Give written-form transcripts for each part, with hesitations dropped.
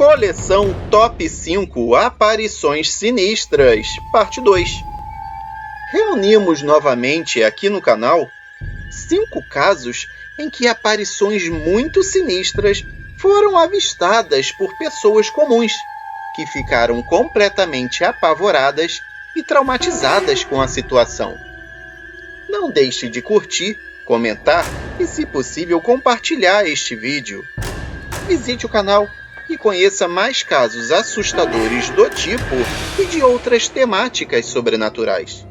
Coleção Top 5 Aparições Sinistras, Parte 2. Reunimos novamente aqui no canal 5 casos em que aparições muito sinistras foram avistadas por pessoas comuns, que ficaram completamente apavoradas e traumatizadas com a situação. Não deixe de curtir, comentar e, se possível, compartilhar este vídeo. Visite o canal e conheça mais casos assustadores do tipo e de outras temáticas sobrenaturais.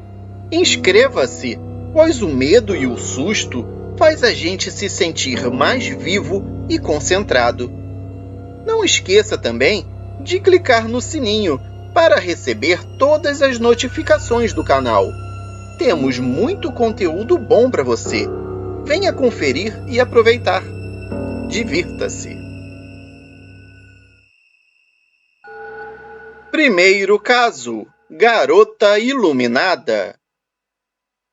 Inscreva-se, pois o medo e o susto faz a gente se sentir mais vivo e concentrado. Não esqueça também de clicar no sininho para receber todas as notificações do canal. Temos muito conteúdo bom para você. Venha conferir e aproveitar. Divirta-se! Primeiro caso: Garota Iluminada.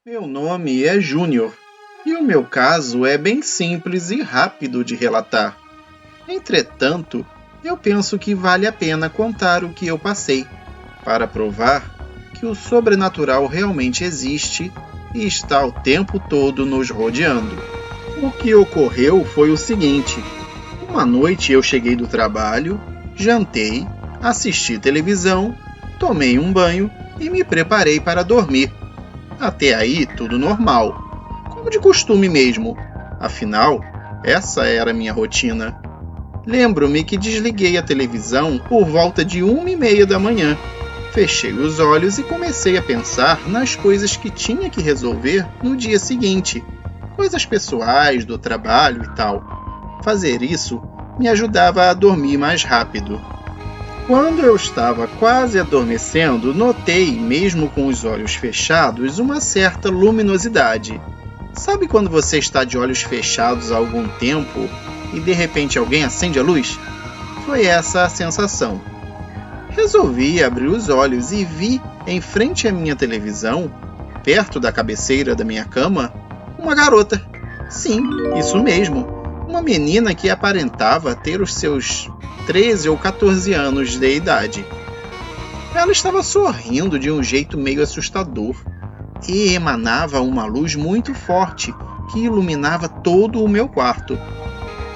Meu nome é Júnior e o meu caso é bem simples e rápido de relatar. Entretanto, eu penso que vale a pena contar o que eu passei, para provar que o sobrenatural realmente existe e está o tempo todo nos rodeando. O que ocorreu foi o seguinte: uma noite eu cheguei do trabalho, jantei, assisti televisão, tomei um banho e me preparei para dormir. Até aí, tudo normal, como de costume mesmo. Afinal, essa era a minha rotina. Lembro-me que desliguei a televisão por volta de 1h30 da manhã. Fechei os olhos e comecei a pensar nas coisas que tinha que resolver no dia seguinte. Coisas pessoais, do trabalho e tal. Fazer isso me ajudava a dormir mais rápido. Quando eu estava quase adormecendo, notei, mesmo com os olhos fechados, uma certa luminosidade. Sabe quando você está de olhos fechados há algum tempo e de repente alguém acende a luz? Foi essa a sensação. Resolvi abrir os olhos e vi, em frente à minha televisão, perto da cabeceira da minha cama, uma garota. Sim, isso mesmo. Uma menina que aparentava ter os seus 13 ou 14 anos de idade. Ela estava sorrindo de um jeito meio assustador e emanava uma luz muito forte que iluminava todo o meu quarto.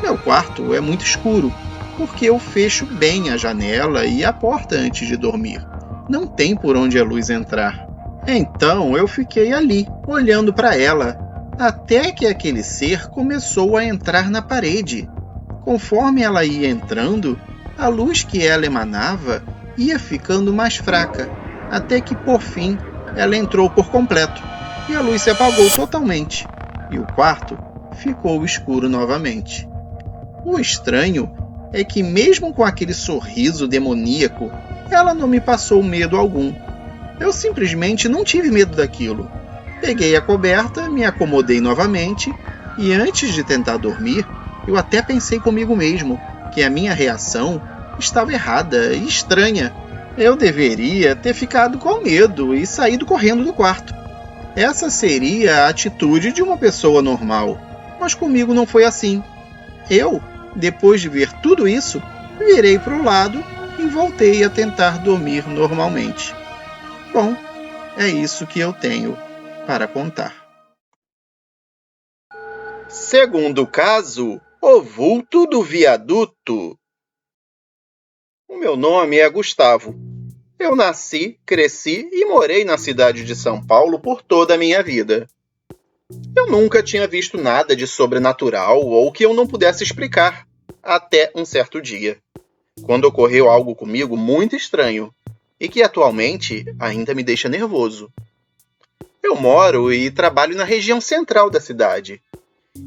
Meu quarto é muito escuro, porque eu fecho bem a janela e a porta antes de dormir. Não tem por onde a luz entrar. Então eu fiquei ali, olhando para ela, até que aquele ser começou a entrar na parede. Conforme ela ia entrando, a luz que ela emanava ia ficando mais fraca, até que, por fim, ela entrou por completo, e a luz se apagou totalmente, e o quarto ficou escuro novamente. O estranho é que, mesmo com aquele sorriso demoníaco, ela não me passou medo algum. Eu simplesmente não tive medo daquilo. Peguei a coberta, me acomodei novamente, e antes de tentar dormir, eu até pensei comigo mesmo que a minha reação estava errada e estranha. Eu deveria ter ficado com medo e saído correndo do quarto. Essa seria a atitude de uma pessoa normal, mas comigo não foi assim. Eu, depois de ver tudo isso, virei para o lado e voltei a tentar dormir normalmente. Bom, é isso que eu tenho para contar. Segundo caso: o vulto do viaduto. O meu nome é Gustavo. Eu nasci, cresci e morei na cidade de São Paulo por toda a minha vida. Eu nunca tinha visto nada de sobrenatural ou que eu não pudesse explicar, até um certo dia, quando ocorreu algo comigo muito estranho e que atualmente ainda me deixa nervoso. Eu moro e trabalho na região central da cidade.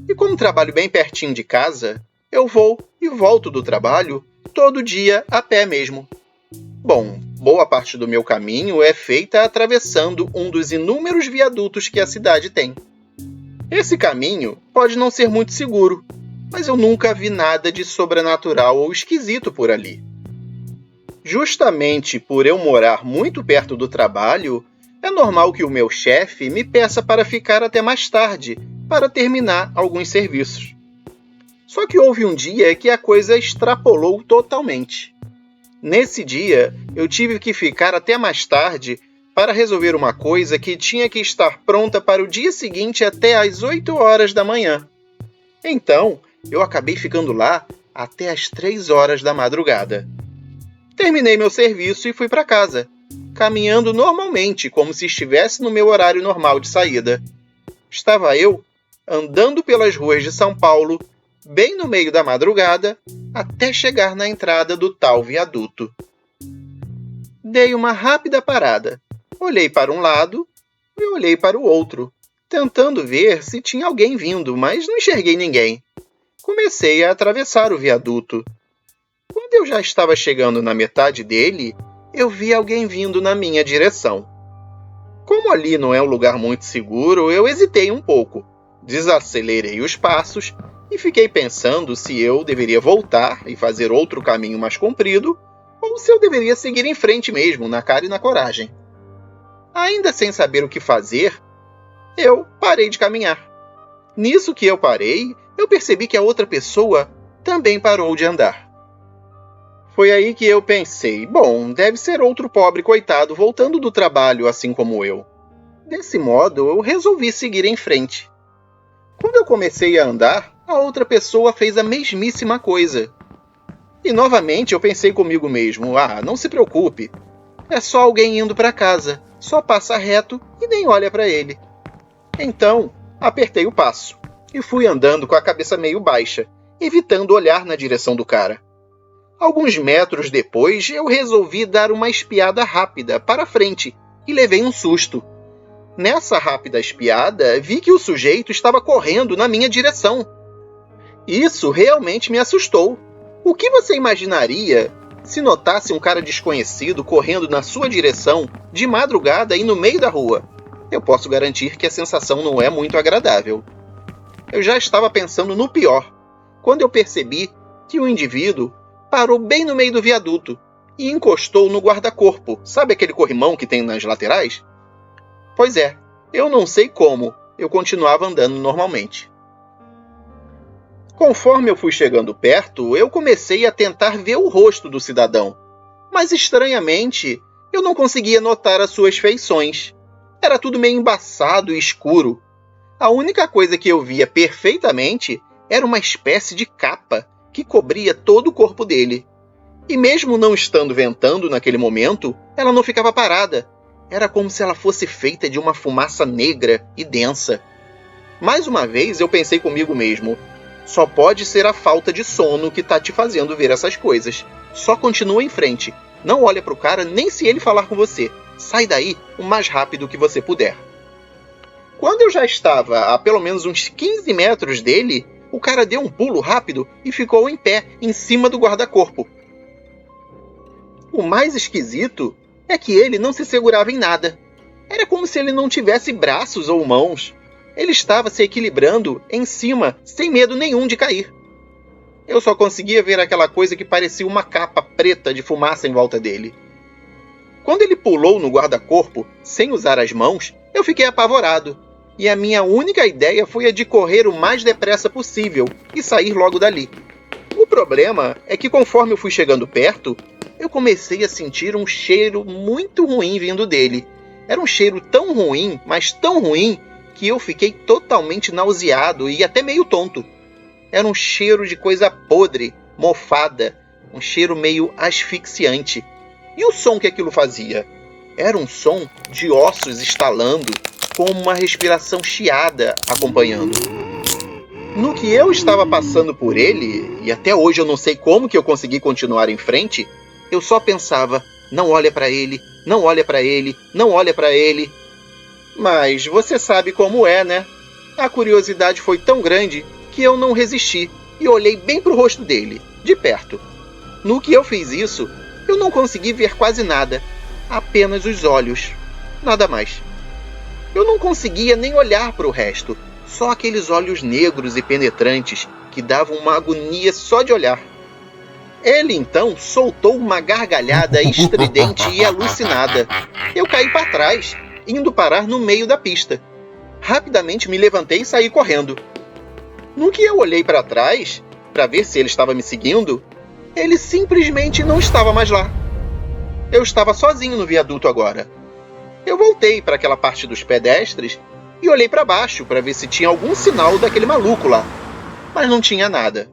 E como trabalho bem pertinho de casa, eu vou e volto do trabalho todo dia a pé mesmo. Bom, boa parte do meu caminho é feita atravessando um dos inúmeros viadutos que a cidade tem. Esse caminho pode não ser muito seguro, mas eu nunca vi nada de sobrenatural ou esquisito por ali. Justamente por eu morar muito perto do trabalho, é normal que o meu chefe me peça para ficar até mais tarde, para terminar alguns serviços. Só que houve um dia que a coisa extrapolou totalmente. Nesse dia, eu tive que ficar até mais tarde para resolver uma coisa que tinha que estar pronta para o dia seguinte até às 8 horas da manhã. Então, eu acabei ficando lá até às 3 horas da madrugada. Terminei meu serviço e fui para casa, caminhando normalmente, como se estivesse no meu horário normal de saída. Estava eu andando pelas ruas de São Paulo, bem no meio da madrugada, até chegar na entrada do tal viaduto. Dei uma rápida parada. Olhei para um lado e olhei para o outro, tentando ver se tinha alguém vindo, mas não enxerguei ninguém. Comecei a atravessar o viaduto. Quando eu já estava chegando na metade dele, eu vi alguém vindo na minha direção. Como ali não é um lugar muito seguro, eu hesitei um pouco, desacelerei os passos e fiquei pensando se eu deveria voltar e fazer outro caminho mais comprido ou se eu deveria seguir em frente mesmo, na cara e na coragem. Ainda sem saber o que fazer, eu parei de caminhar. Nisso que eu parei, eu percebi que a outra pessoa também parou de andar. Foi aí que eu pensei, bom, deve ser outro pobre coitado voltando do trabalho assim como eu. Desse modo, eu resolvi seguir em frente. Quando eu comecei a andar, a outra pessoa fez a mesmíssima coisa. E novamente eu pensei comigo mesmo, não se preocupe, é só alguém indo para casa, só passa reto e nem olha para ele. Então, apertei o passo e fui andando com a cabeça meio baixa, evitando olhar na direção do cara. Alguns metros depois, eu resolvi dar uma espiada rápida para frente e levei um susto. Nessa rápida espiada, vi que o sujeito estava correndo na minha direção. Isso realmente me assustou. O que você imaginaria se notasse um cara desconhecido correndo na sua direção de madrugada e no meio da rua? Eu posso garantir que a sensação não é muito agradável. Eu já estava pensando no pior, quando eu percebi que o indivíduo parou bem no meio do viaduto e encostou no guarda-corpo. Sabe aquele corrimão que tem nas laterais? Pois é, eu não sei como, eu continuava andando normalmente. Conforme eu fui chegando perto, eu comecei a tentar ver o rosto do cidadão. Mas, estranhamente, eu não conseguia notar as suas feições. Era tudo meio embaçado e escuro. A única coisa que eu via perfeitamente era uma espécie de capa que cobria todo o corpo dele. E mesmo não estando ventando naquele momento, ela não ficava parada. Era como se ela fosse feita de uma fumaça negra e densa. Mais uma vez eu pensei comigo mesmo, só pode ser a falta de sono que está te fazendo ver essas coisas. Só continua em frente. Não olha para o cara nem se ele falar com você. Sai daí o mais rápido que você puder. Quando eu já estava a pelo menos uns 15 metros dele, o cara deu um pulo rápido e ficou em pé, em cima do guarda-corpo. O mais esquisito é que ele não se segurava em nada. Era como se ele não tivesse braços ou mãos. Ele estava se equilibrando em cima, sem medo nenhum de cair. Eu só conseguia ver aquela coisa que parecia uma capa preta de fumaça em volta dele. Quando ele pulou no guarda-corpo, sem usar as mãos, eu fiquei apavorado. E a minha única ideia foi a de correr o mais depressa possível e sair logo dali. O problema é que conforme eu fui chegando perto, eu comecei a sentir um cheiro muito ruim vindo dele. Era um cheiro tão ruim, mas tão ruim, que eu fiquei totalmente nauseado e até meio tonto. Era um cheiro de coisa podre, mofada, um cheiro meio asfixiante. E o som que aquilo fazia? Era um som de ossos estalando, com uma respiração chiada acompanhando. No que eu estava passando por ele, e até hoje eu não sei como que eu consegui continuar em frente, eu só pensava, não olha para ele, não olha para ele, não olha para ele. Mas você sabe como é, né? A curiosidade foi tão grande que eu não resisti e olhei bem para o rosto dele, de perto. No que eu fiz isso, eu não consegui ver quase nada, apenas os olhos, nada mais. Eu não conseguia nem olhar para o resto, só aqueles olhos negros e penetrantes que davam uma agonia só de olhar. Ele então soltou uma gargalhada estridente e alucinada. Eu caí para trás, indo parar no meio da pista. Rapidamente me levantei e saí correndo. No que eu olhei para trás, para ver se ele estava me seguindo, Ele simplesmente não estava mais lá. Eu estava sozinho no viaduto agora. Eu voltei para aquela parte dos pedestres e olhei para baixo para ver se tinha algum sinal daquele maluco lá, mas não tinha nada.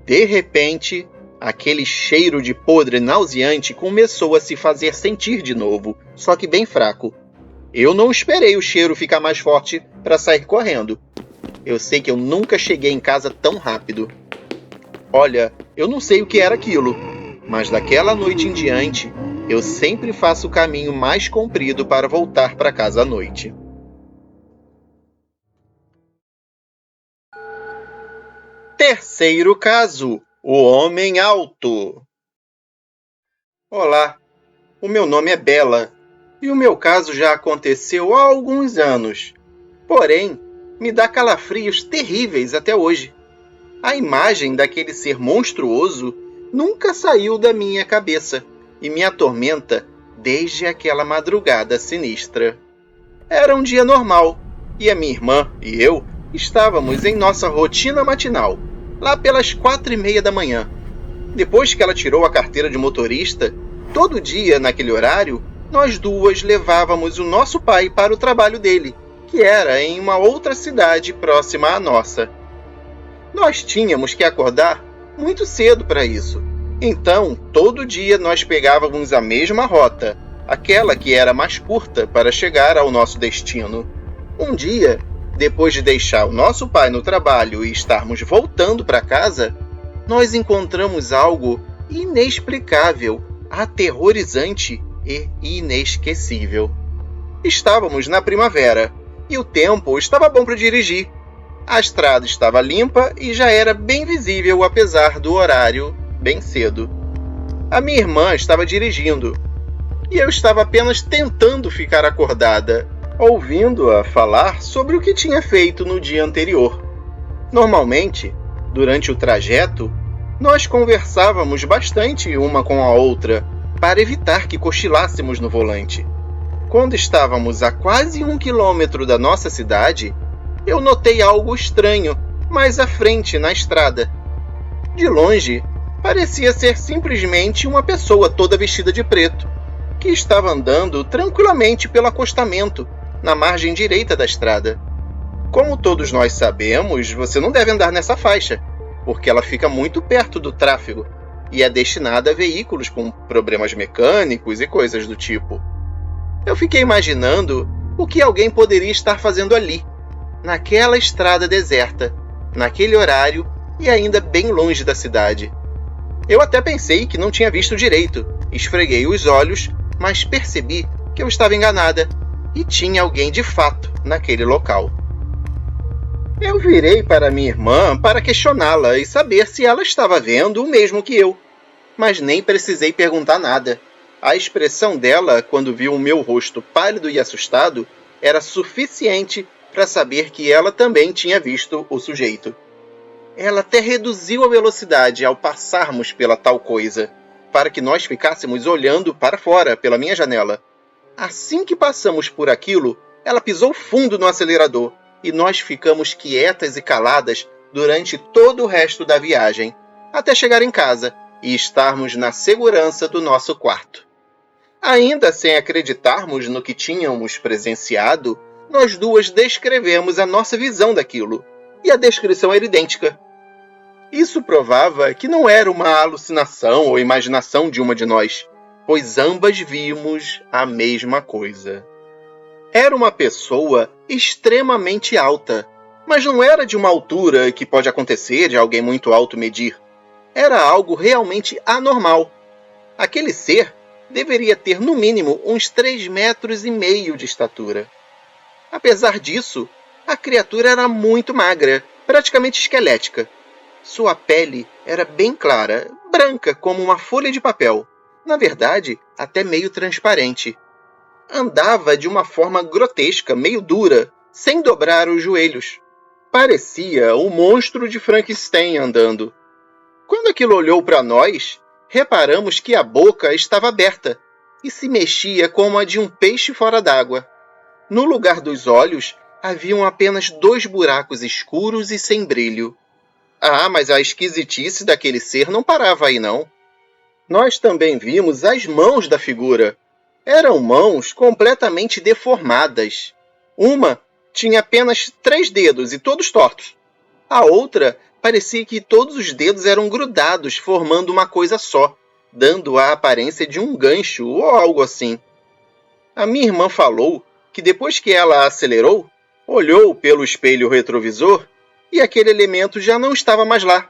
De repente, aquele cheiro de podre nauseante começou a se fazer sentir de novo, só que bem fraco. Eu não esperei o cheiro ficar mais forte para sair correndo. Eu sei que eu nunca cheguei em casa tão rápido. Olha, eu não sei o que era aquilo, mas daquela noite em diante, eu sempre faço o caminho mais comprido para voltar para casa à noite. Terceiro caso: o homem alto. Olá, o meu nome é Bela e o meu caso já aconteceu há alguns anos. Porém, me dá calafrios terríveis até hoje. A imagem daquele ser monstruoso nunca saiu da minha cabeça e me atormenta desde aquela madrugada sinistra. Era um dia normal e a minha irmã e eu estávamos em nossa rotina matinal, lá pelas 4:30 da manhã. Depois que ela tirou a carteira de motorista, todo dia, naquele horário, nós duas levávamos o nosso pai para o trabalho dele, que era em uma outra cidade próxima à nossa. Nós tínhamos que acordar muito cedo para isso. Então, todo dia nós pegávamos a mesma rota, aquela que era mais curta para chegar ao nosso destino. Um dia, depois de deixar o nosso pai no trabalho e estarmos voltando para casa, nós encontramos algo inexplicável, aterrorizante e inesquecível. Estávamos na primavera e o tempo estava bom para dirigir. A estrada estava limpa e já era bem visível apesar do horário bem cedo. A minha irmã estava dirigindo e eu estava apenas tentando ficar acordada, ouvindo-a falar sobre o que tinha feito no dia anterior. Normalmente, durante o trajeto, nós conversávamos bastante uma com a outra para evitar que cochilássemos no volante. Quando estávamos a quase 1 quilômetro da nossa cidade, eu notei algo estranho mais à frente na estrada. De longe, parecia ser simplesmente uma pessoa toda vestida de preto, que estava andando tranquilamente pelo acostamento, na margem direita da estrada. Como todos nós sabemos, você não deve andar nessa faixa, porque ela fica muito perto do tráfego e é destinada a veículos com problemas mecânicos e coisas do tipo. Eu fiquei imaginando o que alguém poderia estar fazendo ali, naquela estrada deserta, naquele horário e ainda bem longe da cidade. Eu até pensei que não tinha visto direito, esfreguei os olhos, mas percebi que eu estava enganada e tinha alguém de fato naquele local. Eu virei para minha irmã para questioná-la e saber se ela estava vendo o mesmo que eu, mas nem precisei perguntar nada. A expressão dela, quando viu o meu rosto pálido e assustado, era suficiente para saber que ela também tinha visto o sujeito. Ela até reduziu a velocidade ao passarmos pela tal coisa, para que nós ficássemos olhando para fora pela minha janela. Assim que passamos por aquilo, ela pisou fundo no acelerador e nós ficamos quietas e caladas durante todo o resto da viagem, até chegar em casa e estarmos na segurança do nosso quarto. Ainda sem acreditarmos no que tínhamos presenciado, nós duas descrevemos a nossa visão daquilo, e a descrição era idêntica. Isso provava que não era uma alucinação ou imaginação de uma de nós, pois ambas vimos a mesma coisa. Era uma pessoa extremamente alta, mas não era de uma altura que pode acontecer de alguém muito alto medir. Era algo realmente anormal. Aquele ser deveria ter no mínimo uns 3,5 metros de estatura. Apesar disso, a criatura era muito magra, praticamente esquelética. Sua pele era bem clara, branca como uma folha de papel, na verdade, até meio transparente. Andava de uma forma grotesca, meio dura, sem dobrar os joelhos. Parecia o monstro de Frankenstein andando. Quando aquilo olhou para nós, reparamos que a boca estava aberta e se mexia como a de um peixe fora d'água. No lugar dos olhos, haviam apenas 2 buracos escuros e sem brilho. Ah, mas a esquisitice daquele ser não parava aí, não. Nós também vimos as mãos da figura. Eram mãos completamente deformadas. Uma tinha apenas 3 dedos e todos tortos. A outra parecia que todos os dedos eram grudados, formando uma coisa só, dando a aparência de um gancho ou algo assim. A minha irmã falou que depois que ela acelerou, olhou pelo espelho retrovisor e aquele elemento já não estava mais lá.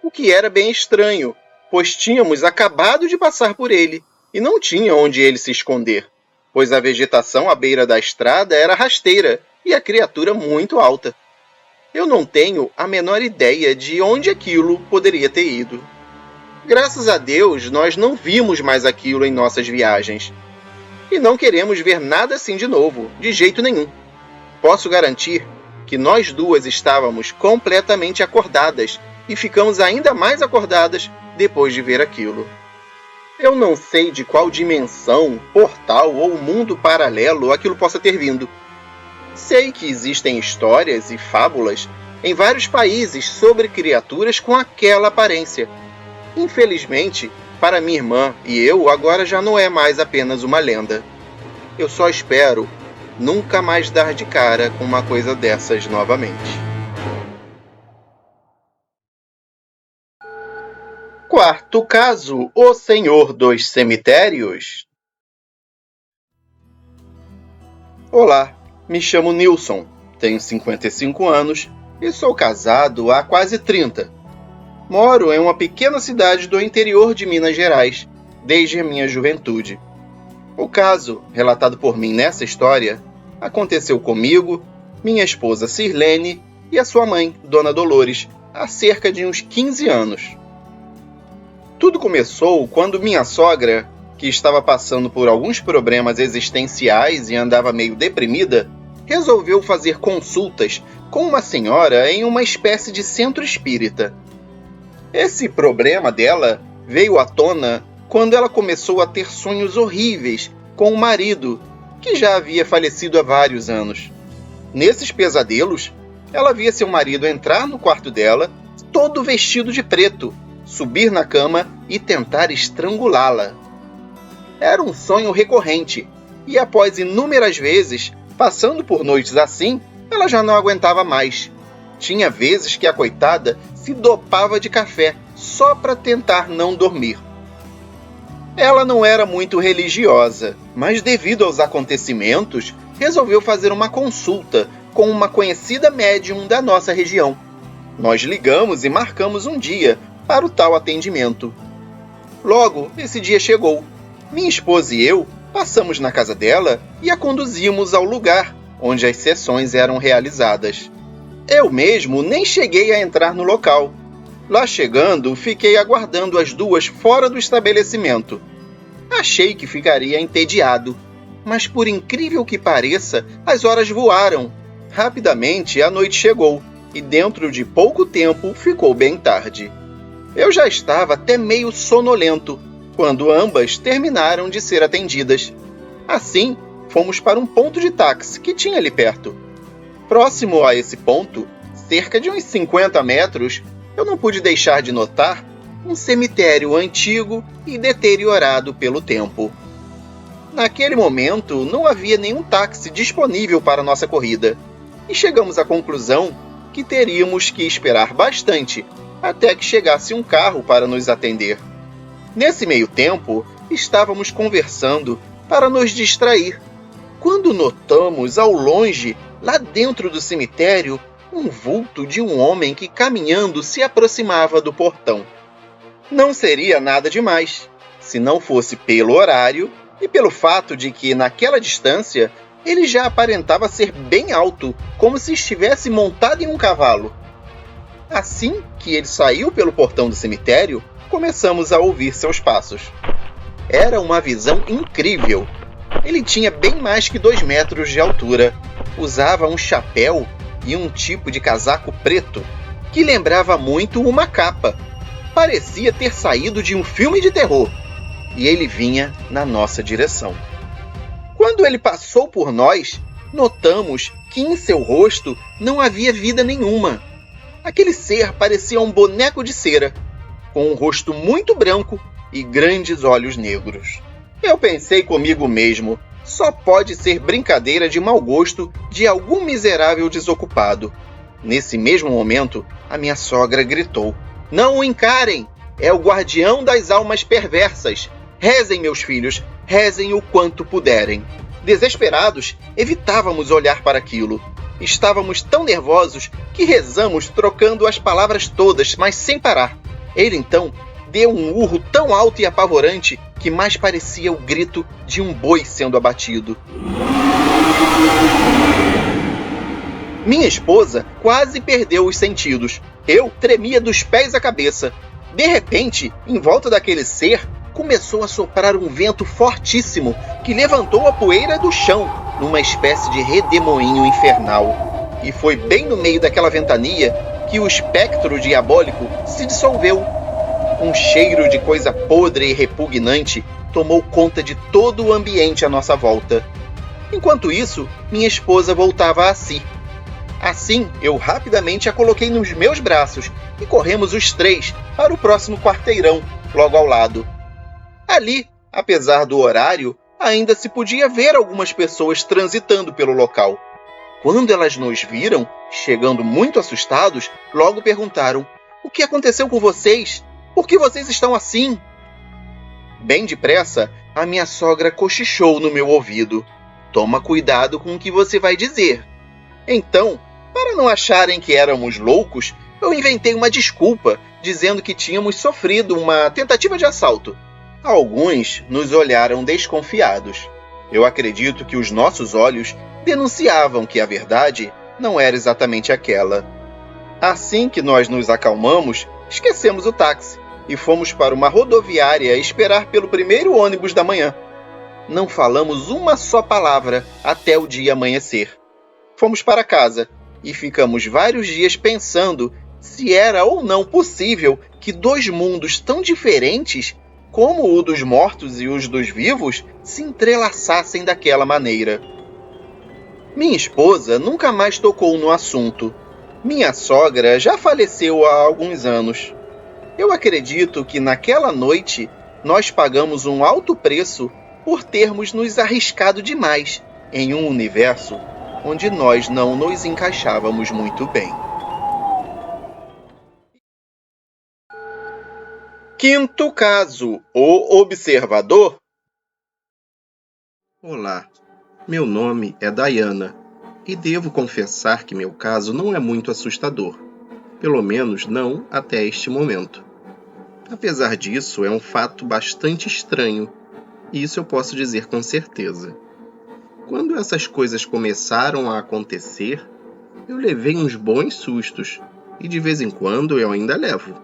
O que era bem estranho, pois tínhamos acabado de passar por ele e não tinha onde ele se esconder, pois a vegetação à beira da estrada era rasteira e a criatura muito alta. Eu não tenho a menor ideia de onde aquilo poderia ter ido. Graças a Deus, nós não vimos mais aquilo em nossas viagens. E não queremos ver nada assim de novo, de jeito nenhum. Posso garantir que nós duas estávamos completamente acordadas e ficamos ainda mais acordadas depois de ver aquilo. Eu não sei de qual dimensão, portal ou mundo paralelo aquilo possa ter vindo. Sei que existem histórias e fábulas em vários países sobre criaturas com aquela aparência. Infelizmente, para minha irmã e eu, agora já não é mais apenas uma lenda. Eu só espero nunca mais dar de cara com uma coisa dessas novamente. Quarto caso, o Senhor dos Cemitérios. Olá, me chamo Nilson, tenho 55 anos e sou casado há quase 30. Moro em uma pequena cidade do interior de Minas Gerais, desde a minha juventude. O caso, relatado por mim nessa história, aconteceu comigo, minha esposa Sirlene e a sua mãe, Dona Dolores, há cerca de uns 15 anos. Tudo começou quando minha sogra, que estava passando por alguns problemas existenciais e andava meio deprimida, resolveu fazer consultas com uma senhora em uma espécie de centro espírita. Esse problema dela veio à tona quando ela começou a ter sonhos horríveis com o marido, que já havia falecido há vários anos. Nesses pesadelos, ela via seu marido entrar no quarto dela, todo vestido de preto, subir na cama e tentar estrangulá-la. Era um sonho recorrente, e após inúmeras vezes, passando por noites assim, ela já não aguentava mais. Tinha vezes que a coitada se dopava de café só para tentar não dormir. Ela não era muito religiosa, mas devido aos acontecimentos, resolveu fazer uma consulta com uma conhecida médium da nossa região. Nós ligamos e marcamos um dia para o tal atendimento. Logo, esse dia chegou. Minha esposa e eu passamos na casa dela e a conduzimos ao lugar onde as sessões eram realizadas. Eu mesmo nem cheguei a entrar no local. Lá chegando, fiquei aguardando as duas fora do estabelecimento. Achei que ficaria entediado, mas por incrível que pareça, as horas voaram. Rapidamente a noite chegou e dentro de pouco tempo ficou bem tarde. Eu já estava até meio sonolento quando ambas terminaram de ser atendidas. Assim, fomos para um ponto de táxi que tinha ali perto. Próximo a esse ponto, cerca de uns 50 metros, eu não pude deixar de notar um cemitério antigo e deteriorado pelo tempo. Naquele momento, não havia nenhum táxi disponível para nossa corrida, e chegamos à conclusão que teríamos que esperar bastante até que chegasse um carro para nos atender. Nesse meio tempo, estávamos conversando para nos distrair, quando notamos ao longe, lá dentro do cemitério, um vulto de um homem que caminhando se aproximava do portão. Não seria nada demais, se não fosse pelo horário e pelo fato de que, naquela distância, ele já aparentava ser bem alto, como se estivesse montado em um cavalo. Assim que ele saiu pelo portão do cemitério, começamos a ouvir seus passos. Era uma visão incrível. Ele tinha bem mais que 2 metros de altura, usava um chapéu e um tipo de casaco preto, que lembrava muito uma capa. Parecia ter saído de um filme de terror, e ele vinha na nossa direção. Quando ele passou por nós, notamos que em seu rosto não havia vida nenhuma. Aquele ser parecia um boneco de cera, com um rosto muito branco e grandes olhos negros. Eu pensei comigo mesmo, só pode ser brincadeira de mau gosto de algum miserável desocupado. Nesse mesmo momento, a minha sogra gritou: "Não o encarem! É o guardião das almas perversas! Rezem, meus filhos, rezem o quanto puderem." Desesperados, evitávamos olhar para aquilo. Estávamos tão nervosos que rezamos trocando as palavras todas, mas sem parar. Ele então deu um urro tão alto e apavorante que mais parecia o grito de um boi sendo abatido. Minha esposa quase perdeu os sentidos. Eu tremia dos pés à cabeça. De repente, em volta daquele ser, começou a soprar um vento fortíssimo que levantou a poeira do chão numa espécie de redemoinho infernal. E foi bem no meio daquela ventania que o espectro diabólico se dissolveu. Um cheiro de coisa podre e repugnante tomou conta de todo o ambiente à nossa volta. Enquanto isso, minha esposa voltava a si. Assim, eu rapidamente a coloquei nos meus braços e corremos os três para o próximo quarteirão, logo ao lado. Ali, apesar do horário, ainda se podia ver algumas pessoas transitando pelo local. Quando elas nos viram, chegando muito assustados, logo perguntaram: "O que aconteceu com vocês? Por que vocês estão assim?" Bem depressa, a minha sogra cochichou no meu ouvido: "Toma cuidado com o que você vai dizer." Então, para não acharem que éramos loucos, eu inventei uma desculpa, dizendo que tínhamos sofrido uma tentativa de assalto. Alguns nos olharam desconfiados. Eu acredito que os nossos olhos denunciavam que a verdade não era exatamente aquela. Assim que nós nos acalmamos, esquecemos o táxi e fomos para uma rodoviária esperar pelo primeiro ônibus da manhã. Não falamos uma só palavra até o dia amanhecer. Fomos para casa e ficamos vários dias pensando se era ou não possível que dois mundos tão diferentes, como o dos mortos e os dos vivos, se entrelaçassem daquela maneira. Minha esposa nunca mais tocou no assunto. Minha sogra já faleceu há alguns anos. Eu acredito que naquela noite nós pagamos um alto preço por termos nos arriscado demais em um universo onde nós não nos encaixávamos muito bem. Quinto caso: o observador. Olá, meu nome é Diana e devo confessar que meu caso não é muito assustador, pelo menos não até este momento. Apesar disso, é um fato bastante estranho, e isso eu posso dizer com certeza. Quando essas coisas começaram a acontecer, eu levei uns bons sustos, e de vez em quando eu ainda levo.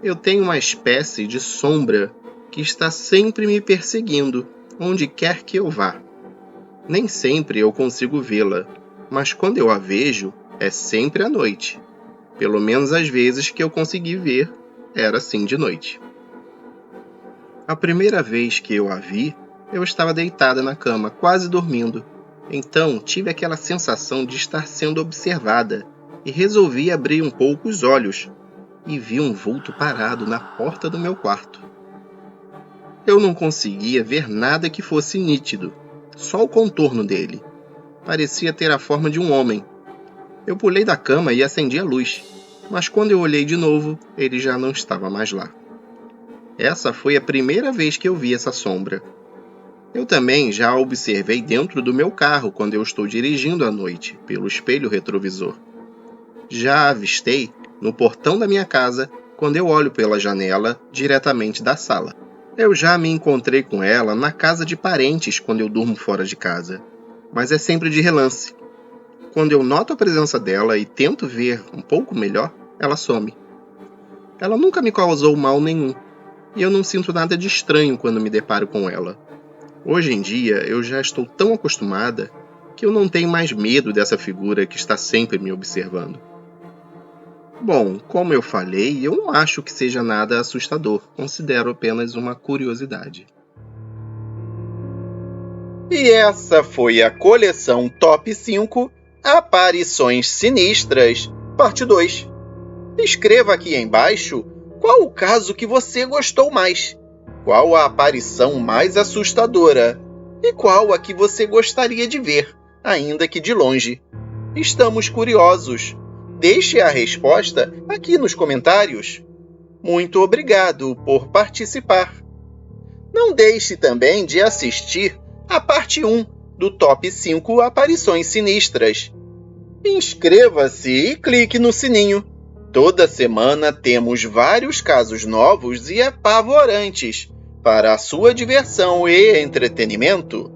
Eu tenho uma espécie de sombra que está sempre me perseguindo, onde quer que eu vá. Nem sempre eu consigo vê-la, mas quando eu a vejo, é sempre à noite. Pelo menos as vezes que eu consegui ver, era assim de noite. A primeira vez que eu a vi, eu estava deitada na cama, quase dormindo. Então, tive aquela sensação de estar sendo observada e resolvi abrir um pouco os olhos e vi um vulto parado na porta do meu quarto. Eu não conseguia ver nada que fosse nítido, só o contorno dele. Parecia ter a forma de um homem. Eu pulei da cama e acendi a luz, mas quando eu olhei de novo, ele já não estava mais lá. Essa foi a primeira vez que eu vi essa sombra. Eu também já a observei dentro do meu carro quando eu estou dirigindo à noite, pelo espelho retrovisor. Já a avistei no portão da minha casa quando eu olho pela janela diretamente da sala. Eu já me encontrei com ela na casa de parentes quando eu durmo fora de casa, mas é sempre de relance. Quando eu noto a presença dela e tento ver um pouco melhor, ela some. Ela nunca me causou mal nenhum, e eu não sinto nada de estranho quando me deparo com ela. Hoje em dia, eu já estou tão acostumada que eu não tenho mais medo dessa figura que está sempre me observando. Bom, como eu falei, eu não acho que seja nada assustador, considero apenas uma curiosidade. E essa foi a coleção Top 5 Aparições Sinistras Parte 2. Escreva aqui embaixo qual o caso que você gostou mais, qual a aparição mais assustadora e qual a que você gostaria de ver, ainda que de longe. Estamos curiosos. Deixe a resposta aqui nos comentários. Muito obrigado por participar. Não deixe também de assistir a parte 1 do Top 5 Aparições Sinistras. Inscreva-se e clique no sininho. Toda semana temos vários casos novos e apavorantes para a sua diversão e entretenimento.